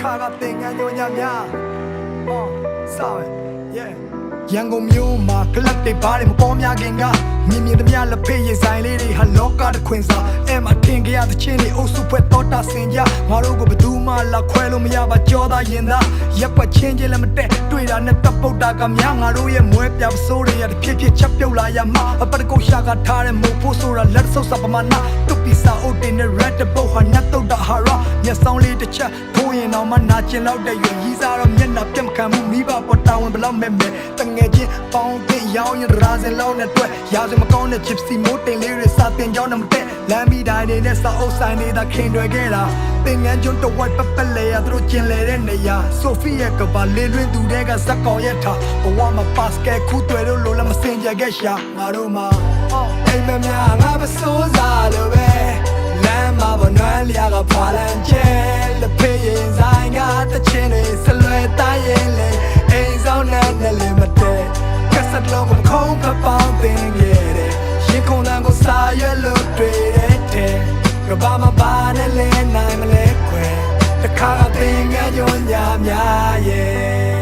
Kaga thing and you nya sorry yeah ရန်ကုန်မြို့မှာကလပ်တွေဘာတွေမပေါ်များခင်ကမြင်မြင်သမျှလက်ဖေးရင်ဆိုင်လေးတွေဟာလောကတစ်ခွင်စာအဲ့မှာတင်ကြရတဲ့ချင်းတွေအုပ်စုဖွဲ့တော်တာဆင်ကြငါတို့ကိုဘယ်သူမှလာခွဲလို့မရပါကြောသားရင်သားရက်ွက်ချင်းချင်းလည်းမတက်တွေ့တာနဲ့တပ်ပုတ်တာကများငါတို့ရဲ့မွဲပြပစိုးတွေရတဖြည်းဖြည်းချက်ပြုတ်လာရမှာအပတ်ကုတ်ရှာကထားတဲ့မို့ဖို့ဆိုတာလက်ဆုပ်စာပမာဏတုတ်ပီစာအုပ်တင်တဲ့ red ပုတ်ဟာနတ်တုတ်တာဟာရမျက်စောင်းလေးတစ်ချက်ထိုးရင်တော့မှနာကျင်လောက်တဲ့ရွယ်ကြီးစားတော့မျက်နှာပြတ်မခံမှုမိဘပေါ်တာဝန်ဘလောက်မဲ့မဲ့တငယ်ချင်းပေါင်းတင်ရောင်းရင်ရာစင်လောက်နဲ့တွေ့ရာစင်မကောင်းတဲ့ gypsy မိုးတင်လေးတွေစာတင်ကြောင်းနဲ့မတက်လမ်းမီတိုင်းတွေနဲ့စာအုပ်ဆိုင်နေတာခင်တွေခဲ့တာသင်ငန်းကျွန်းတဝိုက်ပပလဲရသူတို့ကျင်လေတဲ့နေရာဆိုဖီရဲ့ကဘာလေးလွင်သူတွေကဇက်ကောင်ရဲ့ထားဘဝမှာပတ်စကဲခုတွေလို့လည်းမစင်ကြခဲ့ရှာငါတို့မှာအိမ်မများငါမစိုးစားလို့ပဲလမ်းမှာဘနွမ်းလျာကဖွာလန်ကျဲလက်ဖေးရင်ဆိုင်ကတချင်းတွေဆလွယ်တိုင်းရင်လေအိမ်ဆောင်နဲ့လည်းမတဲကစက်လုံးကိုခုံးကပောင်းတင်ခဲ့တယ်ရင်ခုန်တန်းကိုစာရွက်လို့တွေ့တဲ့ကဘာမပါနဲ့လဲနိုင်မလဲခွဲတခါသင်ငယ်ညွန်ညာများရဲ့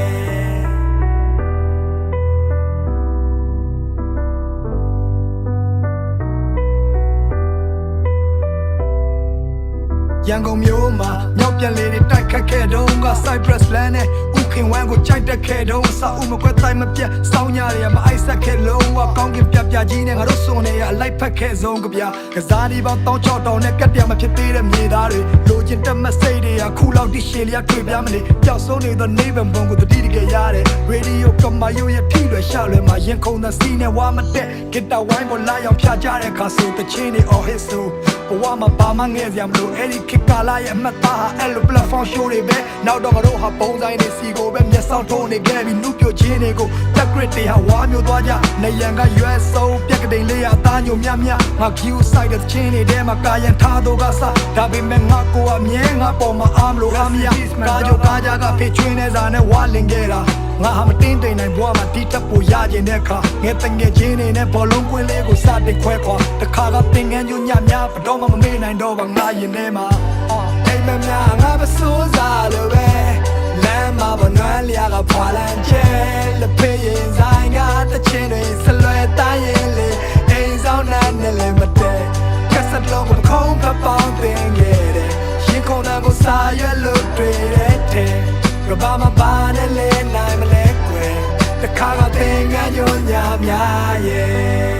ရန်ကုန်မြို့မှာမြောက်ပြန်လေတွေတိုက်ခတ်ခဲ့တုန်းက Cypress Land နဲ့ဥခင်ဝမ်းကိုကြိုက်တက်ခဲ့တုန်းစာအုပ်မကွက်တိုင်းမပြတ်စောင်းညတွေကမအိုက်ဆက်ခဲ့လုံးဝကောင်းကင်ပြပြကြီးနဲ့ငါတို့စွန်နေရအလိုက်ဖက်ခဲ့ဆုံးကြပြကစားဒီပေါင်း1600နဲ့ကတ်ပြမဖြစ်သေးတဲ့မြေသားတွေလိုချင်တက်မစိတ်တွေကခုလောက်တိရှည်လျက်တွေ့ပြမနေပျောက်ဆုံးနေသောနေဗံဘုံကိုတတိတကယ်ရတယ် Radio ကမာယိုရဲ့ထိလွယ်ရှလွယ်မှာရင်ခုန်တဲ့စီးနဲ့ဝါမတက်ဂစ်တာဝိုင်းပေါ်လာရောက်ဖြာကြတဲ့ခါဆိုတချင်းတွေ all hit so ဘဝမှာပါမငဲ့စရာမလိုအဲ့ဒီခေတ်ကာလရဲ့အမှတ်သားဟာအဲ့လို platform show တွေပဲနောက်တော့ငါတို့ဟာပုံဆိုင်တွေစီကိုပဲမျက်စောင်းထိုးနေခဲ့ပြီးနုပြချင်းတွေကို တက်ဂရစ်တွေဟာဝါမျိုးသွားကြနေရန်က US ဆုံးပြက်ကတိန်လေးရသားညိုမြမြငါ Q side တဲ့ချင်းတွေထဲမှာကာယံထားတော့ကစားဒါပေမဲ့ငါကိုအမြဲငါပေါ်မှာအားမလို့အားမရကာကြိုကာကြကဖေးချွင်းနေစာနဲ့ဝါလင်ခဲ့တာငါဟာမတင်းတိမ်နိုင်ဘွားမှာဒီတက်ဖို့ရကျင်တဲ့အခါငယ်တငယ်ချင်းတွေနဲ့ဘောလုံးကွင်းလေးကိုစတင်ခွဲခွာတခါကသင်ငန်းညညများဘတော်မှမမေ့နိုင်တော့ပါငါရင်ထဲမှာအိမ်မများငါမစိုးစားလို့ပဲလမ်းမှာဘနွမ်းလျာကဖွာလန်ကျဲလက်ဖေးရင်ဆိုင်ကတချင်းတွေဆလွယ်တိုင်းရင်လေအိမ်ဆောင်နဲ့လည်းမတဲကစက်လုံးကိုခုံးကပောင်းတင်ခဲ့တယ်ရင်ခုန်တန်းကိုစာရွက်လို့တွေ့တဲ့ကဘာမပါနဲ့လဲနိုင်မလဲကွယ်တခါကသင်ငန်းညွန်ညာများရဲ့